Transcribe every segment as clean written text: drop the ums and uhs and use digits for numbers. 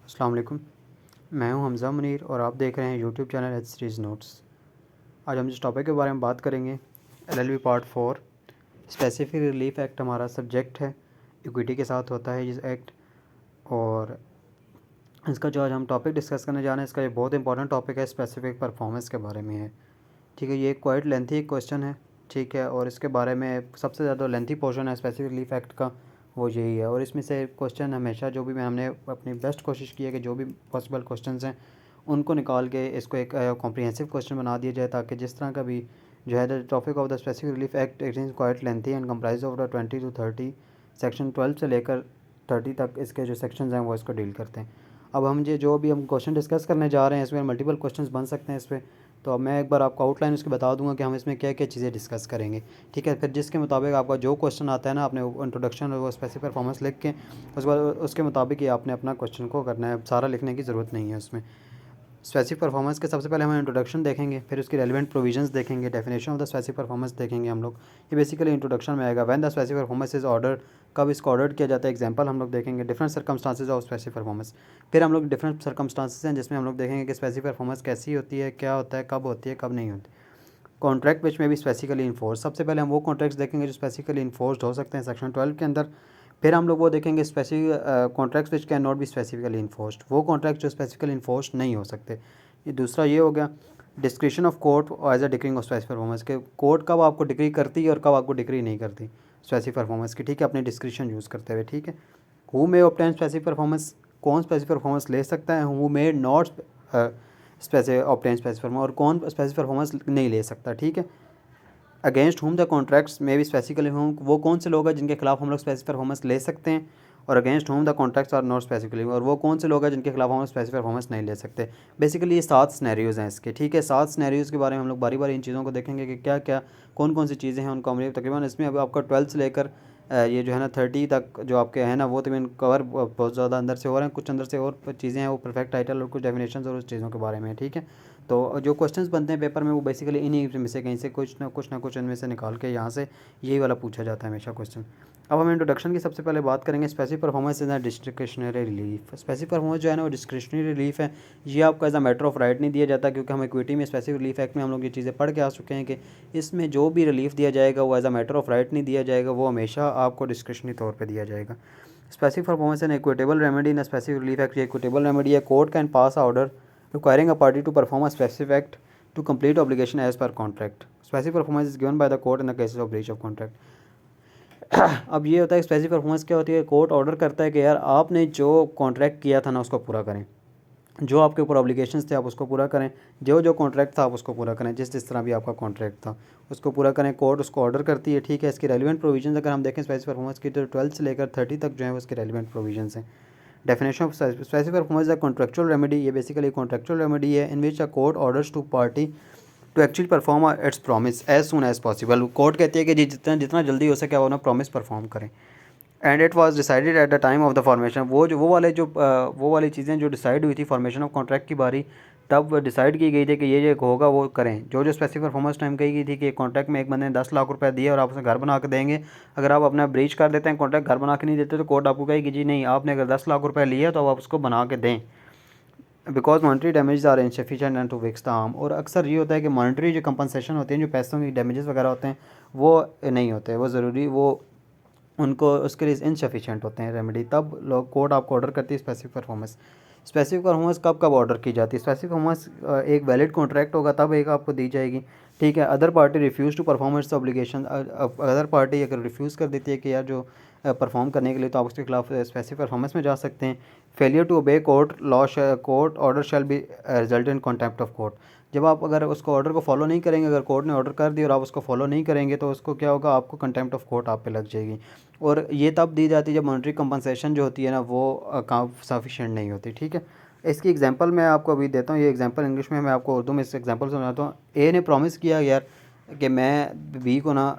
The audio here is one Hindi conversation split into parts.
अस्सलाम वालेकुम। मैं हूं हमज़ा मुनीर और आप देख रहे हैं YouTube channel H series notes. आज हम जिस टॉपिक के बारे में बात करेंगे LLB part 4 specific relief act हमारा सब्जेक्ट है। इक्विटी के साथ होता है ये एक्ट और इसका जो आज हम टॉपिक डिस्कस करने जा रहे हैं इसका ये बहुत इंपॉर्टेंट टॉपिक है, स्पेसिफिक परफॉर्मेंस के बारे में है। ठीक है, ये क्वाइट लेंथी क्वेश्चन है। ठीक है, और इसके बारे में सबसे ज़्यादा लेंथी पोर्शन है स्पेसिफिक रिलीफ एक्ट का, वो यही है। और इसमें से क्वेश्चन हमेशा जो भी हमने अपनी बेस्ट कोशिश की है कि जो भी पॉसिबल क्वेश्चंस हैं उनको निकाल के इसको एक कॉम्प्रिहेंसिव क्वेश्चन बना दिया जाए, ताकि जिस तरह का भी जो है the topic of the specific relief act it is quite lengthy and comprise of the 20 to 30 section 12 से लेकर 30 तक इसके जो सेक्शंस हैं वो इसको डील करते हैं। अब हम जो भी हम क्वेश्चन डिस्कस करने जा रहे हैं इसमें मल्टीपल क्वेश्चंस बन सकते हैं इस पर। तो अब मैं एक बार आपको आउटलाइन उसकी बता दूंगा कि हम इसमें क्या क्या चीज़ें डिस्कस करेंगे। ठीक है, फिर जिसके मुताबिक आपका जो क्वेश्चन आता है ना, आपने इंट्रोडक्शन और वो स्पेसिफिक परफॉर्मेंस लिख के उसके बाद उसके मुताबिक ही आपने अपना क्वेश्चन को करना है, सारा लिखने की ज़रूरत नहीं है उसमें। स्पेसिफिक परफॉर्मेंस के सबसे पहले हम इंट्रोडक्शन देखेंगे, फिर उसकी रेलिवेंट प्रोविजंस देखेंगे, definition of the specific performance देखेंगे हम लोग। ये बेसिकली इंट्रोडक्शन में आएगा। When the specific performance is order, कब इसको ऑर्डर किया जाता है, एग्जांपल हम लोग देखेंगे। Different circumstances of specific performance, फिर हम लोग डिफरेंट सर्कमस्टांसेस हैं जिसमें हम लोग देखेंगे कि स्पेसिफिक परफॉर्मेंस कैसी होती है, क्या होता है, कब होती है, कब नहीं होती। कॉन्ट्रैक्ट विच में भी स्पेसिफिकली इन्फोर्स, सबसे पहले हम वो कॉन्ट्रैक्ट्स देखेंगे जो स्पेसिफिकली इन्फोर्स्ड हो सकते हैं सेक्शन 12 के अंदर। फिर हम लोग वो देखेंगे specific contracts which can not be specifically enforced, वो कॉन्ट्रैक्ट जो स्पेसिफिकली इन्फोर्स्ड नहीं हो सकते। ये दूसरा ये हो गया। Description of court as a decreeing of specific performance, के कोर्ट कब आपको डिक्री करती है और कब आपको डिक्री नहीं करती स्पेसिफिक परफॉर्मेंस की। ठीक है, अपनी डिस्क्रिप्शन यूज़ करते हुए। ठीक है, who may obtain specific performance, कौन स्पेसिफिक परफॉर्मेंस ले सकता है, who may not specific obtain specific performance, और कौन स्पेसिफिक परफॉर्मेंस नहीं ले सकता। ठीक है, अगेंस्ट होम द कॉन्ट्रैक्ट्स में भी स्पेसिफिकली होम, वो कौन से लोग हैं जिनके खिलाफ हम लोग स्पेसिफिक परफॉर्मेंस ले सकते हैं, और against whom the contracts are not specifically, और वो कौन से लोग हैं जिनके खिलाफ हम स्पेसिफिक परफॉर्मेंस नहीं ले सकते। बेसिकली ये 7 सिनेरियोज़ हैं इसके। ठीक है, 7 सिनेरियोज़ के बारे में हम लोग बारी बारी इन चीज़ों को देखेंगे कि क्या क्या कौन कौन सी चीज़ें हैं उनको हम तकरीबन इसमें अब आपका 12 से लेकर ये जो है ना 30 तक जो आपके हैं ना वो तकरीबन कवर बहुत ज़्यादा अंदर से हो रहे हैं। कुछ अंदर से और चीज़ें हैं वो परफेक्ट टाइटल और कुछ डेफिनेशन और उस चीज़ों के बारे में। ठीक है, तो जो क्वेश्चंस बनते हैं पेपर में वो बेसिकली इन्हीं में से कहीं से कुछ ना कुछ इनमें से निकाल के यहाँ से यही वाला पूछा जाता है हमेशा क्वेश्चन। अब हम इंट्रोडक्शन की सबसे पहले बात करेंगे। Specific performance is a discretionary relief. Specific performance जो है ना वो डिस्क्रिशनरी रिलीफ है। ये आपको as a matter of right नहीं दिया जाता, क्योंकि हम इक्विटी में स्पेसिफिक रिलीफ एक्ट में हम लोग ये चीज़ें पढ़ के आ चुके हैं कि इसमें जो भी रिलीफ दिया जाएगा वो as a matter of right नहीं दिया जाएगा, वो हमेशा आपको डिस्क्रिशनरी तौर पर दिया जाएगा। Specific performance an equitable remedy in specific relief act, ये इक्विटेबल रेमेडी है। Court can pass order requiring a party to perform a specific act to complete obligation as per contract. Specific performance is given by the court in the cases of breach of contract. अब ये होता है स्पेसिफिक परफॉर्मेंस क्या होती है। कोर्ट ऑर्डर करता है कि यार आपने जो कॉन्ट्रैक्ट किया था ना उसको पूरा करें, जो आपके ऊपर ऑब्लिगेशंस थे आप उसको पूरा करें, जो जो कॉन्ट्रैक्ट था आप उसको पूरा करें, जिस तरह भी आपका कॉन्ट्रैक्ट था उसको पूरा करें। कोर्ट उसको ऑर्डर करती है। ठीक है, इसकी रेलिवेंट प्रोविजंस अगर हम देखें स्पेसिफिक परफॉर्मेंस की तो 12 से लेकर 30 तक जो है उसके रेलिवेंट प्रोविजंस हैं। Definition of specific performance the contractual remedy, ये बेसिकली कॉन्ट्रेक्चुअल रेमेडी है in which a court orders to party to actually perform its promise as soon as possible. Court कहती है कि जी जितना जितना जल्दी हो सके वो ना प्रॉमिस परफॉर्म करें। And it was decided at the time of the formation, वो वाली चीज़ें जो डिसाइड हुई थी फॉर्मेशन ऑफ कॉन्ट्रैक्ट की बारी, तब डिसाइड की गई थी कि ये होगा वो करें। जो स्पेसिफिक परफॉर्मेंस टाइम कही गई थी कि कॉन्ट्रैक्ट में एक बंदे ने 10 लाख रुपए दिए और आप उसे घर बना के देंगे, अगर आप अपना ब्रीच कर देते हैं कॉन्ट्रैक्ट, घर बना के नहीं देते, तो कोर्ट आपको कहेगी जी नहीं, आपने अगर 10 लाख रुपये लिए तो आप उसको बना के दें, because monetary damage are insufficient and to fix the harm. और अक्सर ये होता है कि मॉनिटरी जो कंपनसेशन होती है, जो पैसों की डैमेजेस वगैरह होते हैं वो नहीं होते, वो ज़रूरी वो उनको उसके लिए इनसफिशिएंट होते हैं रेमेडी, तब लोग कोर्ट आपको ऑर्डर करती है स्पेसिफिक परफॉर्मेंस। स्पेसिफिक परफॉर्मेंस कब कब ऑर्डर की जाती है। स्पेसिफिक परफॉर्मेंस एक वैलिड कॉन्ट्रैक्ट होगा तब एक आपको दी जाएगी। ठीक है, other party refuse to perform its obligation, other party अगर रिफ्यूज़ कर देती है कि यार जो परफॉर्म करने के लिए, तो आप उसके खिलाफ स्पेसिफिक परफॉर्मेंस में जा सकते हैं। Failure to obey court law court order shall be result in contempt of court, जब आप अगर उसको ऑर्डर को फॉलो नहीं करेंगे, अगर कोर्ट ने ऑर्डर कर दिया और आप उसको फॉलो नहीं करेंगे तो उसको क्या होगा, आपको कंटेम्प्ट ऑफ कोर्ट आप पे लग जाएगी। और ये तब दी जाती है जब मॉनिटरी कंपनसेशन जो होती है ना वो सफिशिएंट नहीं होती। ठीक है, इसकी एग्जांपल मैं आपको अभी देता हूँ। ये एग्जांपल इंग्लिश में मैं आपको उर्दू में इस एग्जांपल समझाता हूँ। ए ने प्रॉमिस किया यार कि मैं बी को ना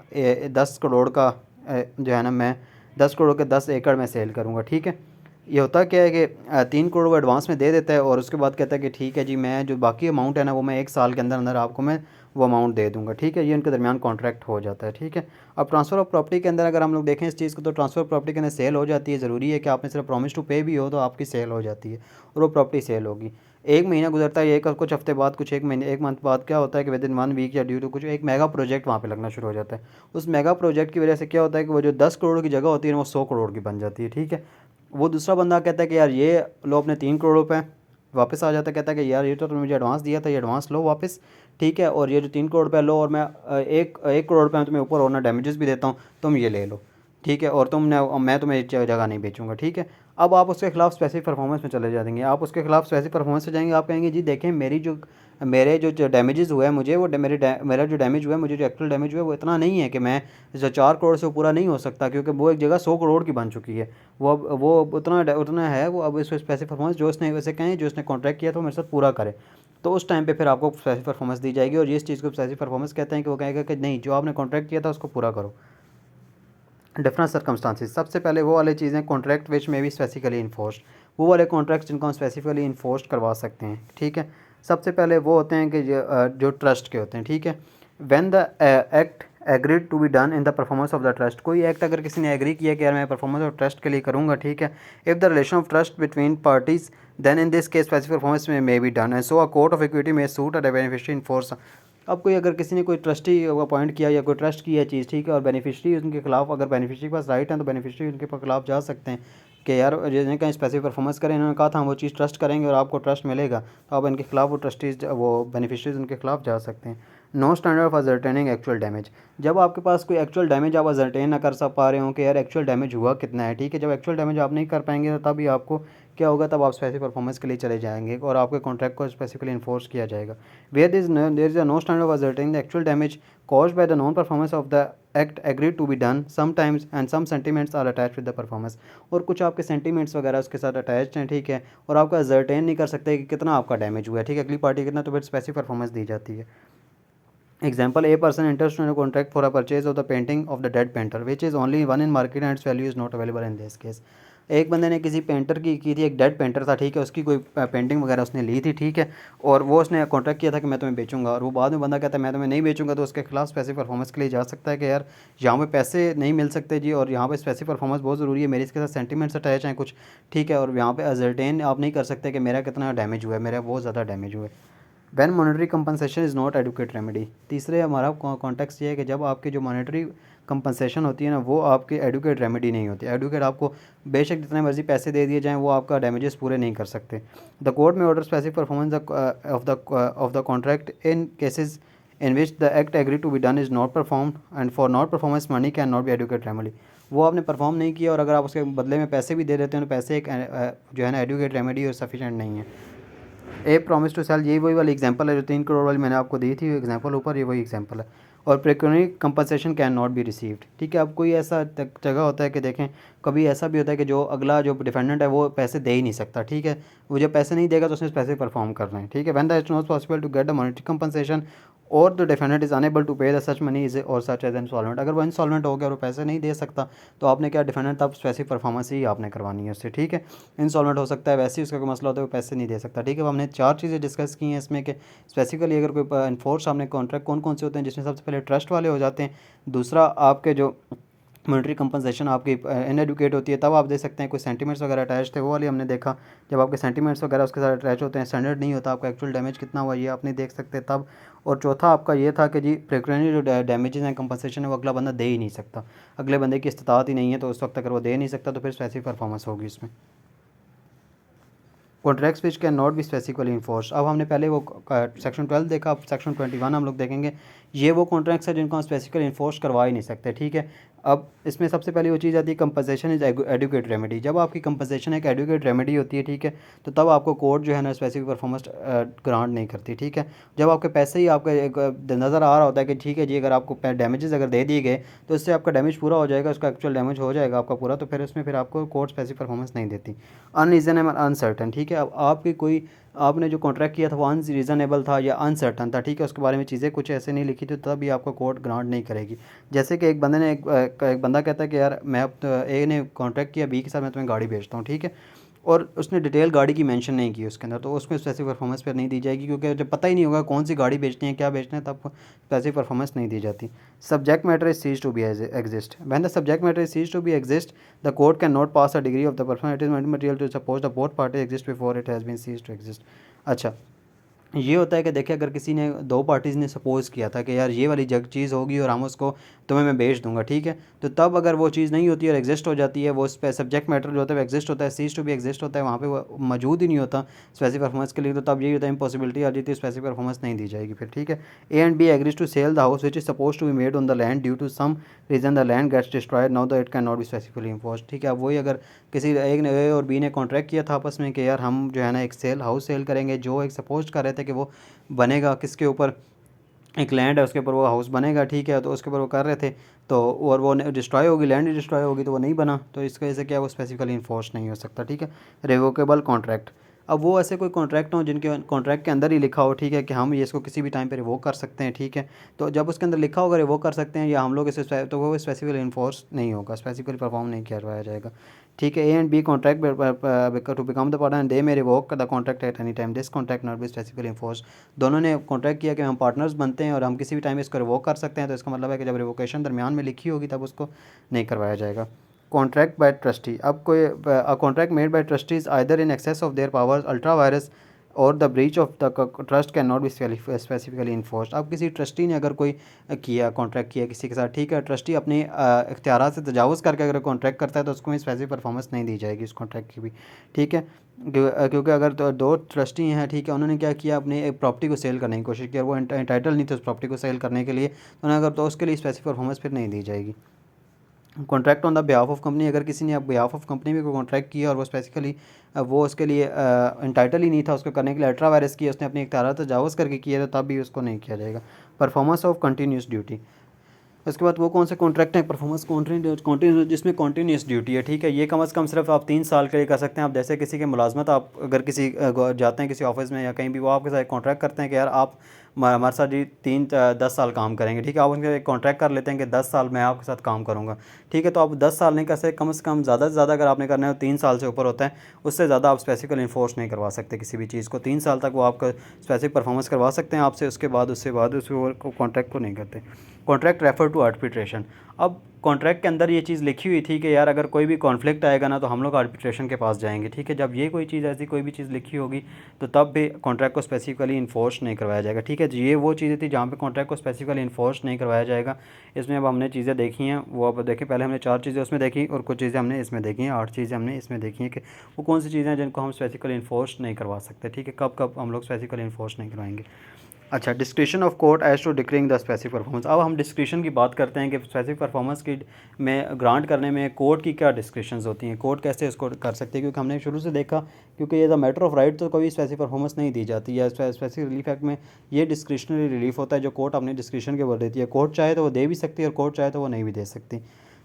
10 करोड़ का जो है ना मैं 10 करोड़ के 10 एकड़ में सेल करूँगा। ठीक है, ये होता क्या है कि 3 करोड़ वो एडवांस में दे देता है और उसके बाद कहता है कि ठीक है जी, मैं जो बाकी अमाउंट है ना वो मैं 1 साल के अंदर अंदर आपको मैं वो अमाउंट दे दूंगा, ठीक है। ये उनके दरमियान कॉन्ट्रैक्ट हो जाता है, ठीक है। अब ट्रांसफ़र ऑफ प्रॉपर्टी के अंदर अगर हम लोग देखें इस चीज़ को, तो ट्रांसफ़र ऑफ प्रॉपर्टी के अंदर सेल हो जाती है। ज़रूरी है कि आपने सिर्फ प्रॉमिस टू पे भी हो तो आपकी सेल हो जाती है और वो प्रॉपर्टी सेल होगी। 1 महीना गुजरता है, एक कुछ हफ्ते बाद, कुछ 1 महीने 1 मंथ बाद क्या होता है कि विदिन 1 वीक या ड्यू टू कुछ एक मेगा प्रोजेक्ट वहाँ पे लगना शुरू हो जाता है। उस मेगा प्रोजेक्ट की वजह से क्या होता है कि वो जो 10 करोड़ की जगह होती है वो 100 करोड़ की बन जाती है, ठीक है। वो दूसरा बंदा कहता है कि यार ये लो अपने 3 करोड़ रुपए, वापस आ जाता है, कहता है कि यार ये तो तुमने मुझे एडवांस दिया था, ये एडवांस लो वापस, ठीक है, और ये जो 3 करोड़ रुपये लो और मैं एक करोड़ रुपये में तुम्हें ऊपर और ना डैमेजेस भी देता हूँ, तुम ये ले लो, ठीक है, और मैं तुम्हें जगह नहीं बेचूंगा, ठीक है। अब आप उसके खिलाफ स्पेसिफिक परफॉर्मेंस में चले जाएंगे, आप उसके खिलाफ स्पेसिफिक परफॉर्मेंस से जाएंगे, आप कहेंगे जी देखें मेरे जो डैमेजेस हुआ है मुझे वो मेरा जो डैमेज हुआ है, मुझे जो एक्चुअल डैमेज हुआ है वो इतना नहीं है कि मैं जो 4 करोड़ से वो पूरा नहीं हो सकता, क्योंकि वो एक जगह 100 करोड़ की बन चुकी है। वो उतना उतना है, वो अब इसको स्पेसिफिक परफॉर्मेंस जो उसने वैसे कहें जो उसने कॉन्ट्रैक्ट किया था वो मेरे साथ पूरा करे, तो उस टाइम पे फिर आपको स्पेसिफिक परफॉर्मेंस दी जाएगी। और ये इस चीज़ को स्पेसिफिक परफॉर्मेंस कहते हैं कि वो कहेगा कि नहीं, जो आपने कॉन्ट्रैक्ट किया था उसको पूरा करो। डिफरेंट सर्कमस्टांसिस, सबसे पहले वो वाली चीज़ें कॉन्ट्रैक्ट विच में भी स्पेसिफिकली इन्फोर्स्ड, वो वाले कॉन्ट्रैक्ट जिनको हम स्पेसिफिकली इन्फोर्स्ड करवा सकते हैं, ठीक है। सबसे पहले वो होते हैं कि जो ट्रस्ट के होते हैं, ठीक है। When the act agreed to be done in the performance of the trust, कोई एक्ट अगर किसी ने एग्री किया कि यार मैं परफॉर्मेंस ऑफ ट्रस्ट के लिए करूँगा, ठीक है। If the relation of trust between parties then in this case specific performance may be done and so a court of equity may suit a beneficiary in force. अब कोई अगर किसी ने कोई ट्रस्टी अपॉइंट किया या कोई ट्रस्ट किया चीज़, ठीक है, और बेनिफिशरी उनके खिलाफ, अगर बेनिफिशरी के पास राइट है तो बेनिफिशरी उनके खिलाफ जा सकते हैं कि यार जिन्हें कहीं स्पेसिफिक परफॉर्मेंस करें, इन्होंने कहा था हम वो चीज़ ट्रस्ट करेंगे और आपको ट्रस्ट मिलेगा, तो आप इनके खिलाफ वो ट्रस्टीज वो बेनिफिशरीज उनके खिलाफ जा सकते हैं। No standard of ascertaining actual damage, जब आपके पास कोई एक्चुअल डैमेज आप अजर्टेन ना कर पा रहे हो कि यार एक्चुअल डैमेज हुआ कितना है, ठीक है। जब एक्चुअल डैमेज आप नहीं कर पाएंगे तो तभी आपको क्या होगा, तब आप स्पेसिफिक परफॉर्मेंस के लिए चले जाएंगे और आपके कॉन्ट्रैक्ट को स्पेसिफिकली इन्फोर्स किया जाएगा। Where there is a no standard of ascertaining the actual damage caused by the non-performance of the act agreed to be done sometimes and some sentiments are attached with the performance, और कुछ आपके सेंटीमेंट्स वगैरह उसके साथ अटैच्ड हैं, ठीक है, और आपका असर्टेन नहीं कर सकते कि कितना आपका डैमेज हुआ है, ठीक है, अगली पार्टी कितना, तो फिर स्पेसिफिक परफॉर्मेंस दी जाती है। Example, a person enters into a contract for a purchase of the painting of the dead painter, which is only one in market and its value is not available in this case. एक बंदे ने किसी पेंटर की थी, एक डेड पेंटर था, ठीक है, उसकी कोई पेंटिंग वगैरह उसने ली थी, ठीक है, और वो उसने कॉन्ट्रैक्ट किया था कि मैं तुम्हें बेचूंगा, और वो बाद में बंदा कहता है मैं तुम्हें नहीं बेचूंगा, तो उसके खिलाफ स्पेसिफिक परफॉर्मेंस के लिए जा सकता है कि यार यहाँ पे पैसे नहीं मिल सकते जी, और यहाँ पे स्पेसिफिक परफॉर्मेंस बहुत ज़रूरी है, मेरे इसके साथ सेंटीमेंट्स अटैच हैं कुछ, ठीक है, और यहाँ पे अजर्टेन आप नहीं कर सकते कि मेरा कितना डैमेज हुआ है, मेरा बहुत ज़्यादा डैमेज हुआ है। When monetary compensation is not adequate remedy, तीसरे हमारा कॉन्टेक्स्ट ये है कि जब आपकी जो मॉनेटरी कंपनसेशन होती है ना वो आपकी एडुकेट रेमेडी नहीं होती। एडुकेट आपको बेशक जितने मर्जी पैसे दे दिए जाएँ वो आपका डैमेजेस पूरे नहीं कर सकते। द कोर्ट में order specific performance of the contract in cases in which the act agree to be done is not perform and for not performance money can not be adequate remedy, वो आपने परफॉर्म नहीं किया और अगर आप उसके बदले में पैसे भी दे देते हैं तो पैसे एक जो है ना एडुकेट रेमेडी और सफिशेंट नहीं है। ए प्रॉमिस टू सेल, यही वही वाली एग्जांपल है जो 3 करोड़ वाली मैंने आपको दी थी एग्जांपल ऊपर, ये वही एग्जांपल है। और pecuniary compensation can not be received, ठीक है। अब कोई ऐसा जगह होता है कि देखें कभी ऐसा भी होता है कि जो अगला जो डिफेंडेंट है वो पैसे दे ही नहीं सकता, ठीक है, वो जब पैसे नहीं देगा तो उसने पैसे परफॉर्म करना है, ठीक है। When the it's not possible to get the monetary compensation और the defendant is unable to pay the such money is और सच एज इंसॉल्वेंट, अगर वो इंसॉल्वेंट हो गया और वो पैसे नहीं दे सकता तो आपने क्या डिफेंडेंट तब स्पेसिफिक परफॉर्मेंस ही आपने करवानी है उससे, ठीक है। इंसॉल्वेंट हो सकता है, वैसे ही उसका कोई मसला होता है वो पैसे नहीं दे सकता, ठीक है। हमने 4 चीज़ें डिस्कस की हैं इसमें कि स्पेसिफिकली अगर कोई इन्फोर्स आपने कॉन्ट्रैक्ट कौन कौन से होते हैं, जिसमें सबसे पहले ट्रस्ट वाले हो जाते हैं, दूसरा आपके जो मॉनेटरी कंपनसेशन आपकी इनएडुकेट होती है तब आप दे सकते हैं, कोई सेंटीमेंट्स वगैरह अटैच थे वो वाली हमने देखा, जब आपके सेंटीमेंट्स वगैरह उसके साथ अटैच होते हैं, स्टैंडर्ड नहीं होता, आपका एक्चुअल डैमेज कितना हुआ ये आप नहीं देख सकते तब। और चौथा आपका ये था कि जी प्रिक्योनरी जो डैमेजेस हैं कंपनसेशन है वो अगला बंदा दे ही नहीं सकता, अगले बंदे की इस्तात ही नहीं है, तो उस वक्त अगर वो दे नहीं सकता तो फिर स्पेसिफिक परफॉर्मेंस होगी इसमें। Contracts which can not be specifically enforce, अब हमने पहले वो सेक्शन 12 देखा, अब सेक्शन 21 हम लोग देखेंगे। ये वो कॉन्ट्रैक्ट्स हैं जिनको हम स्पेसिफिकली इन्फोर्स करवा ही नहीं सकते, ठीक है। अब इसमें सबसे पहले वो चीज़ आती है कंपनसेशन इज एडुकेट रेमेडी, जब आपकी कंपनसेशन एक एडुकेट रेमेडी होती है, ठीक है, तो तब आपको कोर्ट जो है ना स्पेसिफिक परफॉर्मेंस ग्रांट नहीं करती, ठीक है। जब आपके पैसे ही आपका नज़र आ रहा होता है कि ठीक है जी अगर आपको डैमेजेस अगर दे दिए गए तो इससे आपका डैमेज पूरा हो जाएगा, उसका एक्चुअल डैमेज हो जाएगा आपका पूरा, तो फिर इसमें फिर आपको कोर्ट स्पेसिफिक परफॉर्मेंस नहीं देती। अनरीजनेबल अनसर्टन, ठीक है। ठीक है। अब आपकी कोई आपने जो कॉन्ट्रैक्ट किया था वो अनरीज़नेबल था या अनसर्टन था, ठीक है, उसके बारे में चीज़ें कुछ ऐसे नहीं लिखी थी, तो तभी आपको कोर्ट ग्रांट नहीं करेगी। जैसे कि एक बंदे ने एक बंदा कहता है कि यार मैं अब ए ने कॉन्ट्रैक्ट किया बी के साथ मैं तुम्हें गाड़ी बेचता हूँ, ठीक है, और उसने डिटेल गाड़ी की मेंशन नहीं की उसके अंदर, तो उसमें स्पेसिफिक परफॉर्मेंस पर नहीं दी जाएगी, क्योंकि जब पता ही नहीं होगा कौन सी गाड़ी बेचनी है क्या बेचना है, तब स्पेसिफिक परफॉर्मेंस नहीं दी जाती। Subject matter is cease to be exist, when the subject matter is cease to be exist the court can not pass a decree of the performance it is material to suppose the both party exist before it has been cease to exist. अच्छा, ये होता है कि देखिए अगर किसी ने दो पार्टीज़ ने सपोज़ किया था कि यार ये वाली जग चीज़ होगी और हम उसको तुम्हें मैं बेच दूंगा, ठीक है, तो तब अगर वो चीज़ नहीं होती और एग्जिस्ट हो जाती है, वो उस पर सब्जेक्ट मैटर जो होता है एग्जिस्ट होता है, सीज टू भी एग्जिस्ट होता है, वहाँ पे वो मौजूद ही नहीं होता स्पेसिफिक परफॉर्मेंस के लिए, तो तब यही होता है इम्पॉसिबिलिटी आ जाती है, स्पेसिफिक परफॉर्मेंस नहीं दी जाएगी फिर, ठीक है। A and B agrees to sell the house which is suppose to be made on the land due to some reason the land gets destroyed now the it can not be specifically enforced, ठीक है। अब वही अगर किसी एक ने ए और बी ने कॉन्ट्रैक्ट किया था आपस में कि यार हम जो है ना एक हाउस सेल करेंगे, जो एक सपोज कर रहे थे कि वो बनेगा किसके ऊपर, एक लैंड है उसके ऊपर वो हाउस बनेगा, ठीक है, तो उसके ऊपर वो कर रहे थे, तो और वो डिस्ट्रॉय होगी, लैंड डिस्ट्रॉय होगी, तो वो नहीं बना, तो इसकी वजह से क्या वो स्पेसिफिकली इन्फोर्स नहीं हो सकता, ठीक है। रिवोकेबल कॉन्ट्रैक्ट, अब वो ऐसे कोई कॉन्ट्रैक्ट हो जिनके कॉन्ट्रैक्ट के अंदर ही लिखा हो, ठीक है, कि हम ये इसको किसी भी टाइम पर रिवोक कर सकते हैं, ठीक है, तो जब उसके अंदर लिखा होगा रिवोक कर सकते हैं या हम लोग इसे, तो वो स्पेसिफिकली इन्फोर्स नहीं होगा, स्पेसिफिकली परफॉर्म नहीं करवाया जाएगा, ठीक है। A and B contract to become the partner and they may revoke the contract at any time, this contract not be specifically enforce, दोनों ने कॉन्ट्रैक्ट किया कि हम पार्टनर्स बनते हैं और हम किसी भी टाइम इसको रिवोक कर सकते हैं, तो इसका मतलब है कि जब रिवोकेशन दरमियान में लिखी होगी तब उसको नहीं करवाया जाएगा। कॉन्ट्रैक्ट बाय ट्रस्टी, अब कोई contract made by trustees either in excess of their powers ultra vires और the breach of the trust can not be specifically enforced, अब किसी ट्रस्टी ने अगर कोई किया कॉन्ट्रैक्ट किया किसी के साथ, ठीक है, ट्रस्टी अपने इख्तियारात से तजावुज़ करके अगर कॉन्ट्रैक्ट करता है तो उसको भी स्पेसिफिक परफॉर्मेंस नहीं दी जाएगी उस कॉन्ट्रैक्ट की भी, ठीक है, क्योंकि अगर दो ट्रस्टी हैं, ठीक है, उन्होंने क्या किया अपनी एक प्रॉपर्टी को सेल करने की कोशिश की और वो इंटाइटल नहीं थे उस प्रॉपर्टी को सेल करने के लिए, तो उन्हें अगर तो उसके लिए स्पेसिफिक परफॉर्मेंस फिर नहीं दी जाएगी। Contract on the behalf of company, अगर किसी ने बिहाफ ऑफ कंपनी में कोई कॉन्ट्रैक्ट किया और वो स्पेसिफिकली वो उसके लिए इंटाइटल ही नहीं था उसको करने के लिए, अल्ट्रा वायरस किया उसने अपनी इख्तियारात तजावुज़ करके किया, तो तब भी उसको नहीं किया जाएगा। परफॉर्मेंस ऑफ कंटिन्यूस ड्यूटी, उसके बाद वो कौन से कॉन्ट्रैक्ट हैं परफॉर्मेंस कॉन्टिन्यूस जिसमें कॉन्टिन्यूस ड्यूटी है, ठीक है, ये कम से कम सिर्फ आप 3 साल के लिए कर सकते हैं। आप जैसे किसी के मुलाजमत आप अगर किसी जाते हैं किसी ऑफिस में या कहीं भी, वो आपके साथ कॉन्ट्रैक्ट करते हैं कि यार आप हमारे साथ जी 10 साल काम करेंगे, ठीक है, आप उनके कॉन्ट्रैक्ट कर लेते हैं कि 10 साल मैं आपके साथ काम करूँगा, ठीक है, तो आप 10 साल नहीं कर सकते, कम से कम ज़्यादा से ज़्यादा अगर आपने करना है 3 साल से ऊपर होता है, उससे ज़्यादा आप स्पेसिफिकली इन्फोर्स नहीं करवा सकते किसी भी चीज़ को, 3 साल तक वो आपका स्पेसिफिक परफॉर्मेंस करवा सकते हैं आपसे, उसके बाद उससे कॉन्ट्रैक्ट को नहीं करते। कॉन्ट्रैक्ट रेफर टू आर्बिट्रेशन, अब कॉन्ट्रैक्ट के अंदर ये चीज़ लिखी हुई थी कि यार अगर कोई भी कॉन्फ्लिक्ट आएगा ना तो हम लोग आर्बिट्रेशन के पास जाएंगे, ठीक है, जब ये कोई चीज़ ऐसी कोई भी चीज़ लिखी होगी तो तब भी कॉन्ट्रैक्ट को स्पेसिफिकली इन्फोर्स नहीं करवाया जाएगा, ठीक है, ये वो चीज़ें थी जहाँ पे कॉन्ट्रैक्ट को स्पेसिफिकली इन्फोर्स नहीं करवाया जाएगा। इसमें अब हमने चीज़ें देखी हैं, वो अब देखें, पहले हमने 4 चीज़ें उसमें देखी और कुछ चीज़ें हमने इसमें देखी हैं, 8 चीज़ें हमने इसमें देखी हैं कि वो कौन सी चीज़ें हैं जिनको हम स्पेसिफिकली इन्फोर्स नहीं करवा सकते, ठीक है, कब कब हम लोग स्पेसिफिकली इन्फोर्स नहीं करवाएंगे। अच्छा, description of court as to decreeing the specific performance, अब हम डिस्क्रिप्शन की बात करते हैं कि स्पेसिफिक परफॉर्मेंस की में ग्रांट करने में कोर्ट की क्या डिस्क्रिप्शंस होती हैं, कोर्ट कैसे इसको कर सकते हैं, क्योंकि हमने शुरू से देखा क्योंकि ये द मैटर ऑफ राइट तो कभी स्पेसिफिक परफॉर्मेंस नहीं दी जाती है, स्पेसिफिक रिलीफ एक्ट में ये डिस्क्रिशनरी रिलीफ होता है जो कोर्ट अपने डिस्क्रिप्शन के ऊपर देती है, कोर्ट चाहे तो वो दे भी सकती है और कोर्ट चाहे तो वो नहीं भी दे सकती।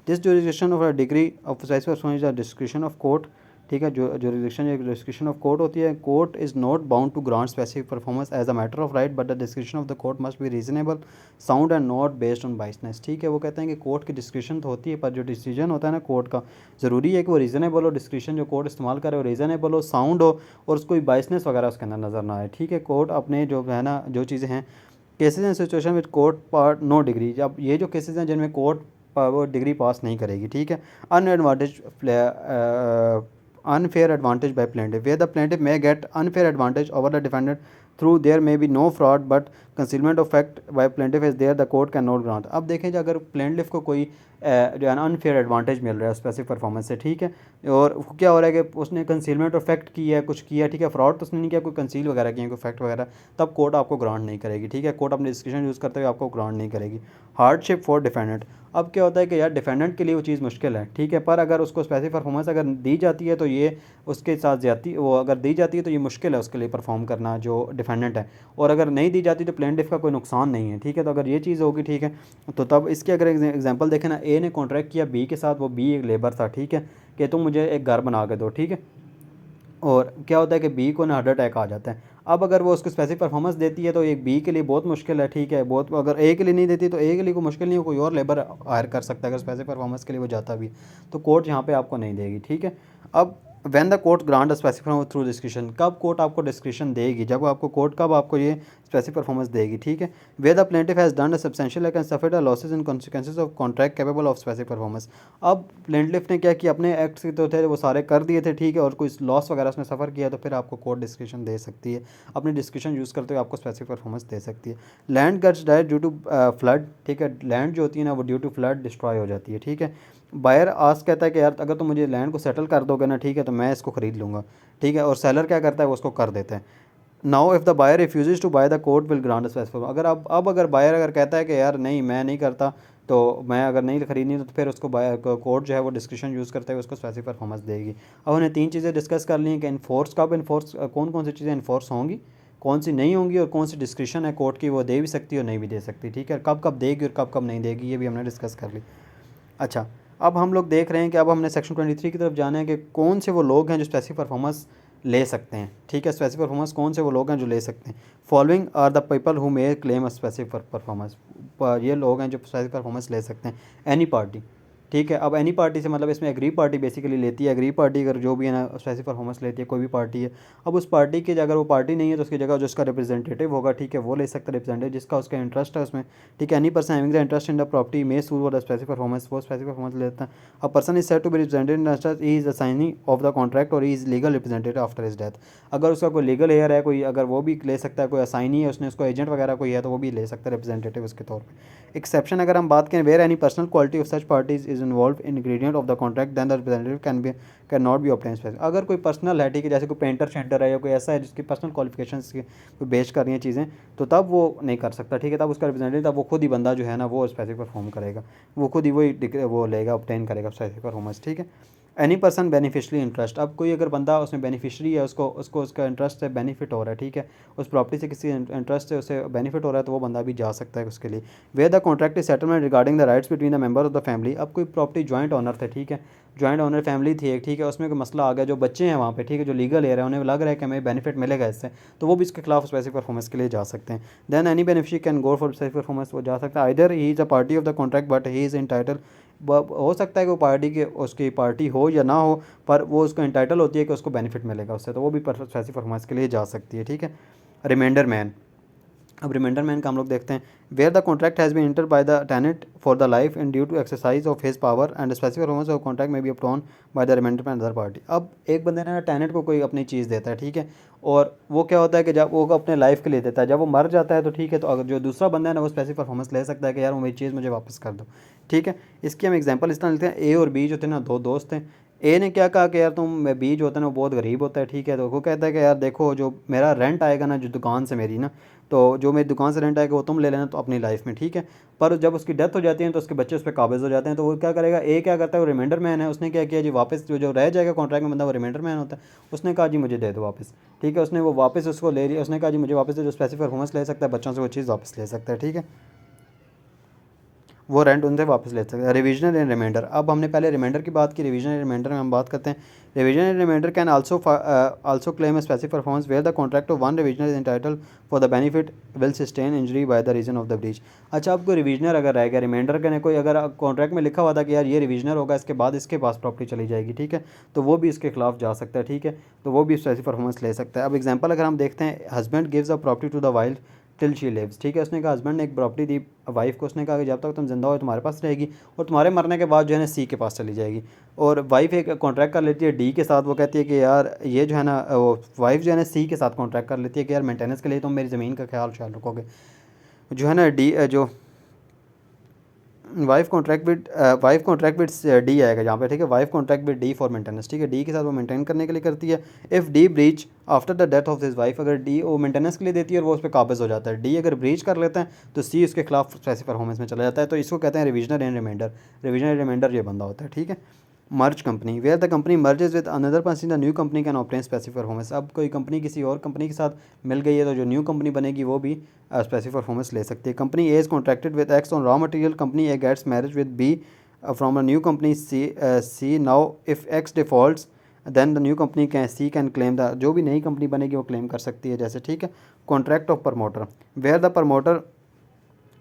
This jurisdiction of degree of specific performance the description of court, ठीक है, जो जुरिडिक्शन एक डिस्क्रिप्शन ऑफ कोर्ट होती है, court is not bound to grant specific performance as a matter of right but the description of the court must be reasonable sound and not based on biasness, ठीक है, वो कहते हैं कि कोर्ट की डिस्क्रिप्शन तो होती है पर जो डिसीजन होता है ना कोर्ट का, ज़रूरी है कि वो रीज़नेबल हो, डिस्क्रिप्शन जो कोर्ट इस्तेमाल करे वो रीज़नेबल हो, साउंड हो और उसको बाइसनेस वगैरह उसके अंदर नज़र ना आए, ठीक है। कोर्ट अपने जो है ना जो चीज़ें हैं cases and situation with court part no decree, जब ये जो केसेज हैं जिनमें कोर्ट वो डिग्री पास नहीं करेगी, ठीक है। अनएडवांटेज unfair advantage by plaintiff where the plaintiff may get unfair advantage over the defendant through there may be no fraud but concealment of fact by plaintiff is there the court cannot grant। अब देखें जो अगर plaintiff को कोई जो है ना अनफेयर एडवांटेज मिल रहा है स्पेसिफिक परफॉर्मेंस से, ठीक है, और क्या हो रहा है कि उसने कंसीलमेंट ऑफ फैक्ट किया है, कुछ किया, ठीक है, फ्रॉड तो उसने नहीं किया, कोई कंसील वगैरह किया कोई फैक्ट वगैरह, तब कोर्ट आपको ग्रांट नहीं करेगी, ठीक है, कोर्ट अपने डिस्क्रिप्शन यूज़ करते हुए आपको ग्रांट नहीं करेगी। हार्डशिप फॉर डिफेंडेंट, अब क्या होता है कि यार डिफेंडेंट के लिए वो चीज़ मुश्किल है, ठीक है, पर अगर उसको स्पेसिफिक परफॉर्मेंस अगर दी जाती है तो ये उसके साथ ज्यादती वो अगर दी जाती है तो ये मुश्किल है उसके लिए परफॉर्म करना जो डिफेंडेंट है, और अगर नहीं दी जाती तो प्लेंटिफ का कोई नुकसान नहीं है, ठीक है, तो अगर ये चीज़ होगी, ठीक है, तो तब इसके अगर एग्जांपल देखें ना, ए ने कॉन्ट्रैक्ट किया बी के साथ, वो बी एक लेबर था, ठीक है, कि तुम मुझे एक घर बना के दो, ठीक है, और क्या होता है कि बी को ना हार्ट अटैक आ जाता है। अब अगर वो उसको स्पेसिफिक परफॉर्मेंस देती है तो एक बी के लिए बहुत मुश्किल है, ठीक है, बहुत। अगर ए के लिए नहीं देती तो ए के लिए कोई मुश्किल नहीं है, कोई और लेबर हायर कर सकता है अगर स्पेसिफिक परफॉर्मेंस के लिए वो जाता भी, तो कोर्ट यहाँ पे आपको नहीं देगी, ठीक है। अब when the court grant a specific through description, कब कोर्ट आपको डिस्क्रिप्शन देगी, जब आपको कोर्ट कब आपको ये स्पेसिफिक परफॉर्मेंस देगी, ठीक है। Way the plaintiff has done a substantial and suffered losses in consequences of contract capable of specific performance. अब प्लेंटिफ ने क्या किया, अपने एक्ट्स के तो थे वो सारे कर दिए थे, ठीक है, और कोई लॉस वगैरह उसने सफ़र किया तो फिर आपको कोर्ट डिस्क्रिप्शन दे सकती है, अपनी डिस्क्रिप्शन यूज़ करते हुए आपको स्पेसिफिक परफॉर्मेंस दे सकती है। Land gets direct due to flood, ठीक है, लैंड जो होती है ना वो ड्यू टू फ्लड डिस्ट्रॉय हो जाती है, ठीक है। बायर आस कहता है कि यार अगर तुम मुझे लैंड को सेटल कर दोगे ना, ठीक है, तो मैं इसको ख़रीद लूँगा, ठीक है, और सेलर क्या करता है वो उसको कर देता है। Now if the buyer refuse to buy the court will grant specific, अगर अब अगर बायर अगर कहता है कि यार नहीं मैं नहीं करता, तो मैं अगर नहीं खरीदनी तो फिर उसको बायर कोर्ट जो है वो डिस्क्रिप्शन यूज़ करते हुए उसको स्पेसिफिक परफॉर्मेंस देगी। अब उन्हें तीन चीज़ें डिस्कस कर ली हैं कि इन्फोर्स कब इन्फोर्स, कौन कौन सी चीज़ें इन्फोर्स होंगी, कौन सी नहीं होंगी, और कौन सी डिस्क्रिप्शन है कोर्ट की वो दे भी सकती है और नहीं भी दे सकती, ठीक है, कब कब देगी और कब कब नहीं देगी, ये भी हमने डिस्कस कर ली। अच्छा, अब हम लोग देख रहे हैं कि अब हमने सेक्शन 23 की तरफ जाना है कि कौन से वो लोग हैं जो स्पेसिफिक परफॉर्मेंस ले सकते हैं, ठीक है, स्पेसिफिक परफॉर्मेंस कौन से वो लोग हैं जो ले सकते हैं। Following are the people who may claim a specific performance, ये लोग हैं जो स्पेसिफिक परफॉर्मेंस ले सकते हैं। एनी पार्टी, ठीक है, अब एनी पार्टी से मतलब इसमें एग्री पार्टी बेसिकली लेती है, एग्री पार्टी अगर जो भी है ना स्पेसिफिक परफॉर्मेंस लेती है, कोई भी पार्टी है। अब उस पार्टी की अगर वो पार्टी नहीं है तो उसकी जगह जो उसका रिप्रेजेंटेटिव होगा, ठीक है, वो ले सकता है, रिप्रेजेंटेटिव जिसका उसका इंटरेस्ट है उसमें, ठीक है। Any person having the interest in the property may sue for the specific performance, वो स्पेसिफिक परफॉर्मेंस लेता है। A person is said to be represented in interest, he is assignee of the contract और he is legal representative after his death. अगर उसका कोई लीगल हेयर है कोई, अगर वो भी ले सकता है, कोई असाइनी है उसने उसको एजेंट वगैरह कोई है तो वो भी ले सकता है रिप्रेजेंटेटिव उसके तौर पर। एक्सेप्शन अगर हम बात करें, where any personal quality of such parties is involve in ingredient of the contract then the representative can not be obtain specific. अगर कोई पर्सनल है, ठीक है, जैसे कोई पेंटर शेंटर है या कोई ऐसा है जिसकी पर्सनल क्वालिफिकेशंस की कोई बेच कर रही हैं चीज़ें, तो तब वो नहीं कर सकता, ठीक है, तब उसका रिप्रेजेंटेटिव, तब वो खुद ही बंदा जो है ना वो स्पेसिफिक परफॉर्म करेगा, वो खुद ही वो लेगा, ऑब्टेन करेगा स्पेसिफिक परफॉर्मेंस, ठीक है। एनी पर्सन बेनिफिशरी इंटरेस्ट, अब कोई अगर बंदा उसमें बेनिफिशरी है, उसको उसको उसका इंटरेस्ट से बेनिफिट हो रहा है, ठीक है, उस प्रॉपर्टी से किसी इंटरेस्ट से उसे बेनिफिट हो रहा है तो वो बंदा भी जा सकता है उसके लिए। Way the contract is settlement regarding the rights between the member of the family, अब कोई प्रॉपर्टी जॉइंट ऑनर थे, ठीक है, जॉइंट ऑनर फैमिली थी एक, ठीक है, उसमें कोई मसला आ गया, जो बच्चे हैं वहाँ पे, ठीक है, जो लीगल एयर है उन्हें लग रहा है कि हमें बेनिफिट मिलेगा इससे, तो वो भी इसके खिलाफ स्पेसिफिक परफॉर्मेंस के लिए जा सकते हैं। Then any beneficiary can go for specific performance, वो जा सकता है। Either he is a party of the contract but he is entitle, हो सकता है कि वो पार्टी के उसकी पार्टी हो या ना हो, पर वो उसको इंटाइटल होती है कि उसको बेनिफिट मिलेगा उससे, तो वो भी स्पेसिफिक परफॉर्मेंस के लिए जा सकती है, ठीक है। रिमाइंडर मैन, अब रिमाइंडर मैन का हम लोग देखते हैं। Where the contract has been enter by the tenant for the life and due to exercise of his power and specific performance of contract may be obtain by the remainder man other party. अब एक बंदे ने टेनेंट को कोई अपनी चीज़ देता है, ठीक है, और वो क्या होता है कि जब वो अपने लाइफ के लिए देता है, जब वो मर जाता है तो ठीक है, तो अगर जो दूसरा बंदा है ना वो स्पेसिफिक परफॉर्मेंस ले सकता है कि यार वो मेरी चीज़ मुझे वापस कर दो, ठीक है। इसकी हम एग्जांपल इस तरह लेते हैं। ए और बी जो थे ना दो दोस्त हैं। ए ने क्या कहा कि यार तुम, बी जो होता है ना वो बहुत गरीब होता है, ठीक है, तो वो कहता है कि यार देखो जो मेरा रेंट आएगा ना जो दुकान से मेरी ना, तो जो मेरी दुकान से रेंट आएगा वो तुम ले लेना तो अपनी लाइफ में, ठीक है। पर जब उसकी डेथ हो जाती है तो उसके बच्चे उस पर काबिज हो जाते हैं, तो वो क्या करेगा, ए क्या करता है, वो रिमाइंडर मैन है, उसने क्या किया जी वापस जो जो रह जाएगा कॉन्ट्रैक्ट में बंदा वो रिमाइंडर मैन होता है, उसने कहा जी मुझे दे दो वापस, ठीक है, उसने वो वापस उसको ले लिया, उसने कहा जी मुझे वापस दे, जो स्पेसिफिक परफॉर्मेंस ले सकता है बच्चों से वो चीज़ वापस ले सकता है, ठीक है, वो रेंट उनसे वापस ले सकते हैं। रिविजन एंड रिमाइंडर, अब हमने पहले रिमाइंडर की बात की, रिविजन एंड रिमाइंडर में हम बात करते हैं। Revision and reminder can also claim specific performance where the contract of one reversioner is entitle for the benefit will sustain injury by the reason of the breach. अच्छा, अब कोई रिविजनर अगर रह गया, रिमाइंडर का कोई अगर कॉन्ट्रैक्ट में लिखा हुआ था कि यार ये रिविजनर होगा, इसके बाद इसके पास प्रॉपर्टी चली जाएगी, ठीक है, तो वो भी इसके खिलाफ जा सकता है, ठीक है, तो वो भी स्पेसिफिक परफॉर्मेंस ले सकता है। अब एग्जाम्पल अगर हम देखते हैं, husband gives a property to the wife till she lives, ठीक है, उसने कहा हस्बैंड ने एक प्रॉपर्टी दी वाइफ को, उसने कहा कि जब तक तुम जिंदा हो तुम्हारे पास रहेगी और तुम्हारे मरने के बाद जो है ना सी के पास चली जाएगी। और वाइफ एक कॉन्ट्रैक्ट कर लेती है डी के साथ, वो कहती है कि यार ये जो है ना, वो वाइफ जो है ना सी के साथ कॉन्ट्रैक्ट कर लेती है कि यार मेंटेनेंस के लिए तुम मेरी ज़मीन का ख्याल रखोगे, जो है ना डी जो वाइफ कॉन्ट्रैक्ट विद डी आएगा जहाँ पे, ठीक है, wife contract with D for maintenance, ठीक है, डी के साथ वो मेंटेन करने के लिए करती है। If D breach after the death of this wife, अगर डी वो मेंटेनेंस के लिए देती है और वो उस पर काबिज हो जाता है, डी अगर ब्रीच कर लेता है तो सी उसके खिलाफ स्पेसिफिक परफॉर्मेंस में चला जाता है, तो इसको कहते हैं reversioner and reminder. Reversioner and reminder ये बंदा होता है, ठीक है। Merge company, where the company merges with another person, the new company can obtain specific performance. अब कोई कंपनी किसी और कंपनी के साथ मिल गई है तो जो न्यू कंपनी बनेगी वो भी स्पेसिफिक परफॉर्मेंस ले सकती है। Company A is contracted with X on raw material, company A gets marriage with B from a new company C, now if X defaults then the new company can C can claim the, जो भी नई कंपनी बनेगी वो क्लेम कर सकती है जैसे, ठीक है। Contract of promoter, where the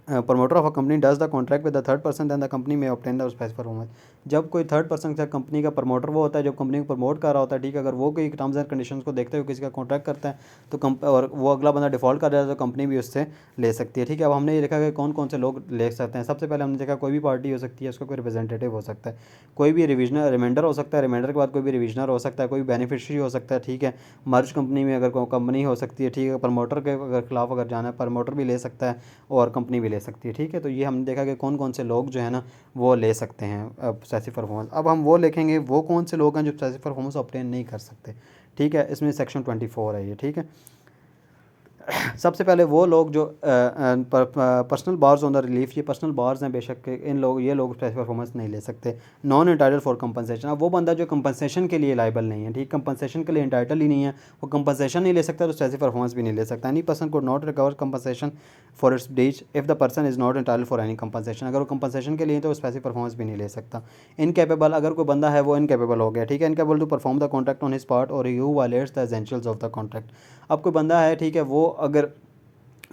promoter of a company does the contract with the third person then the company may obtain the specific performance. जब कोई थर्ड पर्सन से कंपनी का प्रमोटर वो होता है जो कंपनी को प्रमोट कर रहा होता है, ठीक है, अगर वो कोई टर्म्स एंड कंडीशंस को देखते हुए किसी का कॉन्ट्रैक्ट करता है तो और वो अगला बंदा डिफॉल्ट कर रहा है तो कंपनी भी उससे ले सकती है, ठीक है। अब हमने ये देखा कि कौन कौन से लोग ले सकते हैं। सबसे पहले हमने देखा कोई भी पार्टी हो सकती है, उसका कोई रिप्रेजेंटेटिव हो सकता है, कोई भी रिविजनर रिमाइंडर हो सकता है, रिमाइंडर के बाद कोई भी रिविजनर हो सकता है, कोई बेनिफिशियरी हो सकता है, ठीक है। मर्ज कंपनी में अगर कोई कंपनी हो सकती है, ठीक है, प्रमोटर के अगर खिलाफ अगर जाना है प्रमोटर भी ले सकता है और कंपनी भी ले सकती है, ठीक है। तो ये हमने देखा कि कौन कौन से लोग जो है ना वो ले सकते हैं स्पेसिफिक परफॉर्मेंस। अब हम वो लिखेंगे वो कौन से लोग हैं जो स्पेसिफिक परफॉर्मेंस ऑब्टेन नहीं कर सकते, ठीक है। इसमें सेक्शन 24 है ये, ठीक है। सबसे पहले वो लोग जो personal bars on the relief, ये पर्सनल बार्स हैं बेशक, इन लोग ये लोग स्पेसिफिक परफॉर्मेंस नहीं ले सकते। नॉन इंटाइटल फॉर कंपनसेशन, अब वो बंदा जो कंपनसेशन के लिए लाइबल नहीं है, ठीक, कंपनसेशन के लिए इंटाइटल ही नहीं है, वो कंपनसेशन नहीं ले सकता तो स्पेसिफिक परफॉर्मेंस भी नहीं ले सकता। Any person could not recover compensation for its breach if the person is not entitle for any compensation, अगर वो कंपनसेशन के लिए तो स्पेसिफिक परफॉर्मेंस भी नहीं ले सकता। इनकेपेबल, अगर कोई बंदा है वो इनकेपेबल हो गया, ठीक है, incapable to perform the contract on his part और you violates the essentials of the contract. अब कोई बंदा है, ठीक है, वो अगर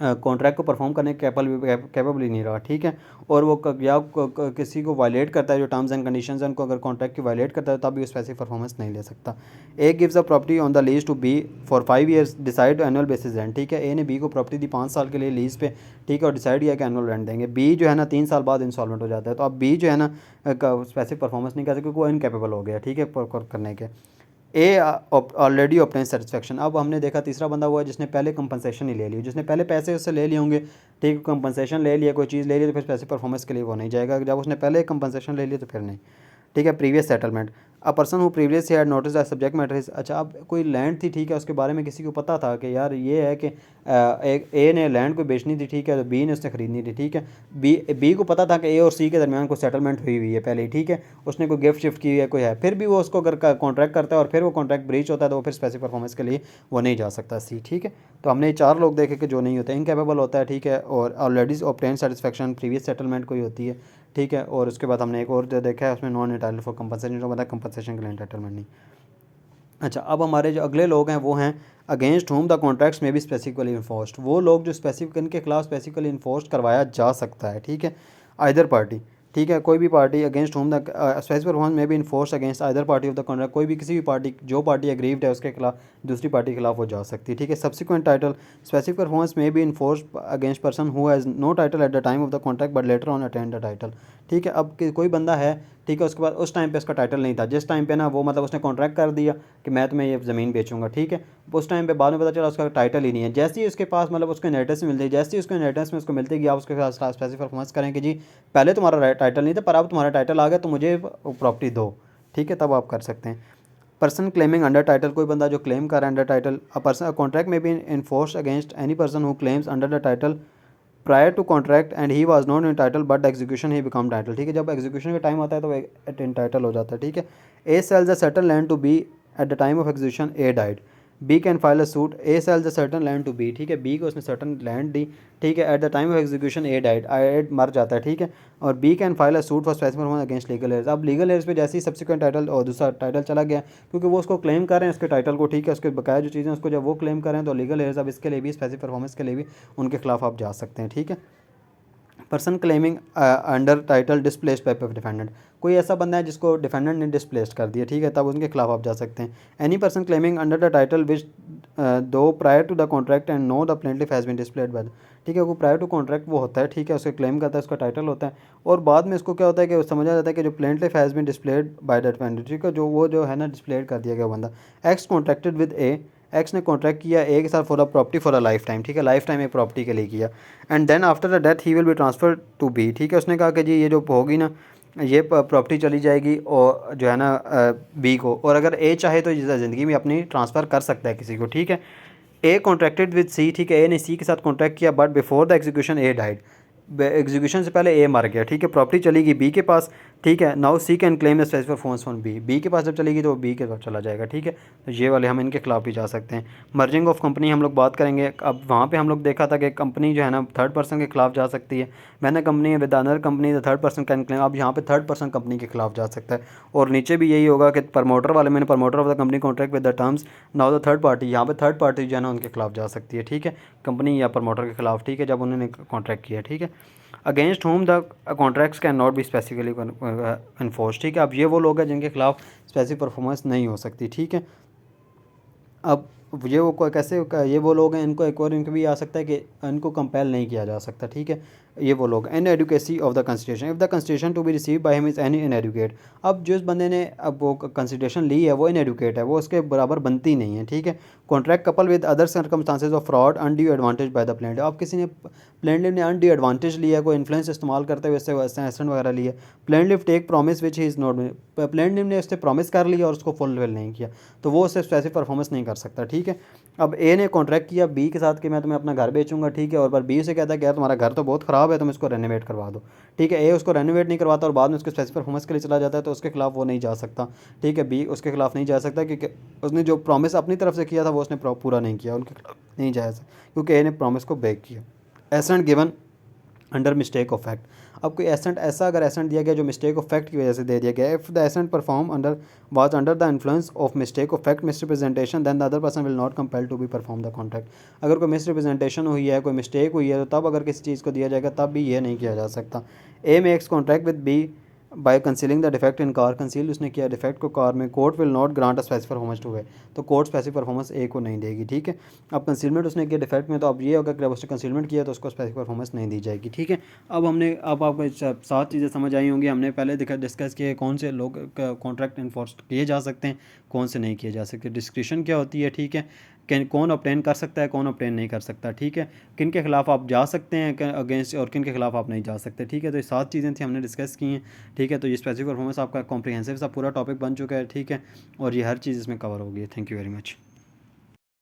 कॉन्ट्रैक्ट को परफॉर्म करने के कैपेबल ही नहीं रहा, ठीक है, और वो या किसी को वायलेट करता है जो टर्म्स एंड कंडीशंस हैं उनको, अगर कॉन्ट्रैक्ट की वायलेट करता है तब भी स्पेसिफिक परफॉर्मेंस नहीं ले सकता। A gives a property on the lease to be for 5 years decide annual basis rent, ठीक है। ए ने बी को प्रॉपर्टी दी 5 साल के लिए लीज पे, ठीक है, और डिसाइड किया कि एनुअल रेंट देंगे। बी जो है ना 3 साल बाद इंसॉल्वेंट हो जाता है, तो अब बी जो है ना स्पेसिफिक परफॉर्मेंस नहीं कर सकता क्योंकि वो इनकेपेबल हो गया, ठीक है, करने के। ए ऑलरेडी ऑब्टेन सेटिस्फेक्शन, अब हमने देखा तीसरा बंदा हुआ जिसने पहले कंपनसेशन ही ले ली, जिसने पहले पैसे उससे ले लिए होंगे, ठीक, कंपनसेशन ले लिया, कोई चीज़ ले ली तो फिर पैसे परफॉर्मेंस के लिए वो नहीं जाएगा, जब उसने पहले कंपनसेशन ले लिया तो फिर नहीं, ठीक है। Previous settlement, a person who previous had notice the subject matter is, अच्छा, अब कोई लैंड थी, ठीक है, उसके बारे में किसी को पता था कि यार ये है कि एक ए ने लैंड को बेचनी थी, ठीक है, तो बी ने उसने ख़रीदनी थी, ठीक है। बी को पता था कि ए और सी के दरमियान कोई सेटलमेंट हुई है पहले ही, ठीक है, उसने कोई गिफ्ट शिफ्ट की है कोई है, फिर भी वो उसको अगर कॉन्ट्रैक्ट करता है और फिर वो कॉन्ट्रैक्ट ब्रीच होता है तो वो फिर स्पेसिफिक परफॉर्मेंस के लिए वो नहीं जा सकता, सी, ठीक है। तो हमने ये 4 लोग देखे कि जो नहीं होते, इनकेपेबल होता है, ठीक है, और already obtain satisfaction, previous settlement कोई होती है, ठीक है, और उसके बाद हमने एक और जो देखा है उसमें नॉन इंटाइटल फॉर कंपनसेशन, जो मतलब कंपनसेशन के लिए इंटाइटलमेंट नहीं। अच्छा, अब हमारे जो अगले लोग हैं वो हैं अगेंस्ट होम द कॉन्ट्रैक्ट्स में भी स्पेसिफिकली इन्फोर्स्ड, वो लोग जो स्पेसिफिक इनके खिलाफ स्पेसिफिकली इन्फोर्स करवाया जा सकता है, ठीक है, आइदर पार्टी, ठीक है, कोई भी party against whom the specific performance में भी enforce against either party of the contract, कोई भी किसी भी पार्टी जो पार्टी एग्रीव्ड है उसके खिलाफ दूसरी पार्टी के खिलाफ वो जा सकती है, ठीक है। सब्सिक्वेंट टाइटल, स्पेसिफिक परफॉर्मेंस में भी enforce against person who has no title at the time of the contract but later on attend the title, ठीक है। अब कोई बंदा है, ठीक है, उसके बाद उस टाइम पे उसका टाइटल नहीं था, जिस टाइम पे ना वो मतलब उसने कॉन्ट्रैक्ट कर दिया कि मैं तुम्हें ये ज़मीन बेचूंगा, ठीक है, उस टाइम पे बाद में पता चला उसका टाइटल ही नहीं है। जैसे ही उसके पास मतलब उसको इनहेरिटेंस मिलती है, जैसे ही उसको इनहेरिटेंस में उसको मिलती है कि आप उसके साथ स्पेसिफिक परफॉर्मेंस करें कि जी पहले तुम्हारा टाइटल नहीं था पर अब तुम्हारा टाइटल आ गया तो मुझे प्रॉपर्टी दो, ठीक है, तब आप कर सकते हैं। पर्सन क्लेमिंग अंडर टाइटल, कोई बंदा जो क्लेम कर रहा है under title, a person contract में भी enforce against any person who claims under the title prior to contract and he was not entitle but execution he become title, ठीक है, जब एग्जीक्यूशन का टाइम आता है तो वो इंटाइटल हो जाता है, ठीक है। A sells the certain land to B at the time of execution A died, B can file a suit, A sells the certain land to B, ठीक है, बी को उसने सर्टन लैंड दी, ठीक है, at the time of execution A died, A मर जाता है, ठीक है, और B can file a suit for specific performance against legal heirs. अब लीगल एयर्स पे जैसे ही सब्सिक्वेंट टाइटल और दूसरा टाइटल चला गया क्योंकि वो उसको क्लेम कर रहे हैं उसके टाइटल को, ठीक है, उसके बकाया जो चीज़ें उसको जब वो क्लेम कर रहे हैं तो लीगल एयर्स अब इसके लिए भी स्पेसिफिक परफॉर्मेंस के लिए भी उनके खिलाफ आप जा सकते हैं, ठीक है। Person claiming under title displaced by defendant, कोई ऐसा बंदा है जिसको डिफेंडेंट ने डिस्प्लेस्ड कर दिया, ठीक है, तब उनके खिलाफ आप जा सकते हैं। Any person claiming under the title which though prior to the contract and know the plaintiff has been displaced by, ठीक है, वो प्रायर टू कॉन्ट्रैक्ट वो होता है, ठीक है, उसको क्लेम करता है, उसका टाइटल होता है, और बाद में इसको क्या होता है कि समझा जाता है कि जो plaintiff has been displaced by the defendant, ठीक है, जो वो जो है ना डिस्प्लेड कर दिया गया बंदा। X contracted with A, X ने कॉन्ट्रैक्ट किया ए के साथ for a property for a lifetime, ठीक है, लाइफ टाइम एक प्रॉपर्टी के लिए किया, and then after the death he will be transfer to B, ठीक है, उसने कहा कि जी ये जो होगी ना ये प्रॉपर्टी चली जाएगी और जो है ना बी को, और अगर ए चाहे तो ज़िंदगी में अपनी ट्रांसफ़र कर सकता है किसी को, ठीक है। ए कॉन्ट्रैक्टेड विद सी, ठीक है, ए ने सी के साथ कॉन्ट्रैक्ट किया but before the execution A died, execution से पहले ए मर गया, ठीक है, प्रॉपर्टी चली गई बी के पास, ठीक है। Now C can claim the specific performance on B, B के पास जब चलेगी तो बी के पास चला जाएगा। ठीक है, तो ये वाले हम इनके खिलाफ भी जा सकते हैं। मर्जिंग ऑफ कंपनी हम लोग बात करेंगे। अब वहाँ पे हम लोग देखा था कि कंपनी जो है ना थर्ड पर्सन के खिलाफ जा सकती है। मैंने company with another company the third person can claim, अब यहाँ पे थर्ड पर्सन कंपनी के खिलाफ जा सकता है। और नीचे भी यही होगा कि प्रमोटर वाले मैंने promoter of the company contract with the terms, now the third party, यहाँ पे थर्ड पार्टी जो है ना उनके खिलाफ जा सकती है। ठीक है, कंपनी या प्रमोटर के खिलाफ। ठीक है, जब उन्होंने कॉन्ट्रैक्ट किया। ठीक है, against whom the contracts can not be specifically enforce. ठीक है, अब ये वो लोग हैं जिनके खिलाफ स्पेसिफिक परफॉर्मेंस नहीं हो सकती। ठीक है, अब ये वो कैसे, ये वो लोग हैं, इनको एक और इनको भी आ सकता है कि इनको कंपेल नहीं किया जा सकता। ठीक है, ये वो लोग an adequacy of the consideration, if the consideration to be receive by him is any inadequate. अब जिस बंदे ने अब वो कंसिडरेशन ली है वो इन एडुकेट है, वो उसके बराबर बनती नहीं है। ठीक है, contract couple with other circumstances of fraud undue advantage by the plaintiff. अब किसी ने प्लेंटिफ ने अनड्यू एडवांटेज लिया है, कोई इन्फ्लुएंस इस्तेमाल करते हुए इससे एसेंट वगैरह लिया। Plaintiff take promise which he is not, plaintiff ने उससे प्रॉमिस कर लिया और उसको फुलफिल नहीं किया, तो वो उससे स्पेसिफिक परफॉर्मेंस नहीं कर सकता। ठीक है, अब ए ने कॉन्ट्रैक्ट किया बी के साथ कि मैं तुम्हें अपना घर बेचूंगा। ठीक है, और पर बी से कहता है कि यार तुम्हारा घर तो बहुत ख़राब है, तुम इसको रेनोवेट करवा दो। ठीक है, ए उसको रेनोवेट नहीं करवाता और बाद में उसके स्पेसिफिक परफॉर्मेंस के लिए चला जाता है, तो उसके खिलाफ वो नहीं जा सकता। ठीक है, बी उसके खिलाफ नहीं जा सकता क्योंकि उसने जो प्रॉमिस अपनी तरफ से किया था वो उसने पूरा नहीं किया, उनके खिलाफ नहीं जा सकता क्योंकि ए ने प्रॉमिस को ब्रेक किया। Assent given under mistake of fact. अब कोई एसेंट ऐसा अगर एसेंट दिया गया जो मिस्टेक ऑफ फैक्ट की वजह से दे दिया गया, if the assent perform under was under the influence of mistake of fact misrepresentation then the other person will not compel to be perform the contract. अगर कोई मिसरिप्रेजेंटेशन हुई है, कोई मिस्टेक हुई है, तो तब अगर किसी चीज़ को दिया जाएगा तब भी ये नहीं किया जा सकता। A makes contract with B by concealing the defect in car, conceal उसने किया डिफेक्ट को कार में, court will not grant a specific performance to है, तो कोर्ट स्पेसिफिक परफॉर्मेंस ए को नहीं देगी। ठीक है, अब कंसीलमेंट उसने किया डिफेक्ट में, तो अब ये होगा कि जब उसने कंसीलमेंट किया तो उसको स्पेसिफिक परफॉर्मेंस नहीं दी जाएगी। ठीक है, अब आपको 7 चीज़ें समझ आई होंगी। हमने पहले डिस्कस किए कौन से लोग कॉन्ट्रैक्ट इन्फोर्स किए जा सकते हैं, कौन से नहीं किए जा सकते, डिस्क्रिप्शन क्या होती है। ठीक है, कौन ऑब्टेन कर सकता है, कौन ऑब्टेन नहीं कर सकता। ठीक है, किन के खिलाफ आप जा सकते हैं अगेंस्ट और किन के खिलाफ आप नहीं जा सकते। ठीक है, तो ये 7 चीज़ें थी हमने डिस्कस की हैं। ठीक है, तो ये स्पेसिफिक परफॉर्मेंस आपका कॉम्प्रिहेंसिव सा पूरा टॉपिक बन चुका है। ठीक है, और ये हर चीज़ इसमें कवर हो गई है। Thank you very much.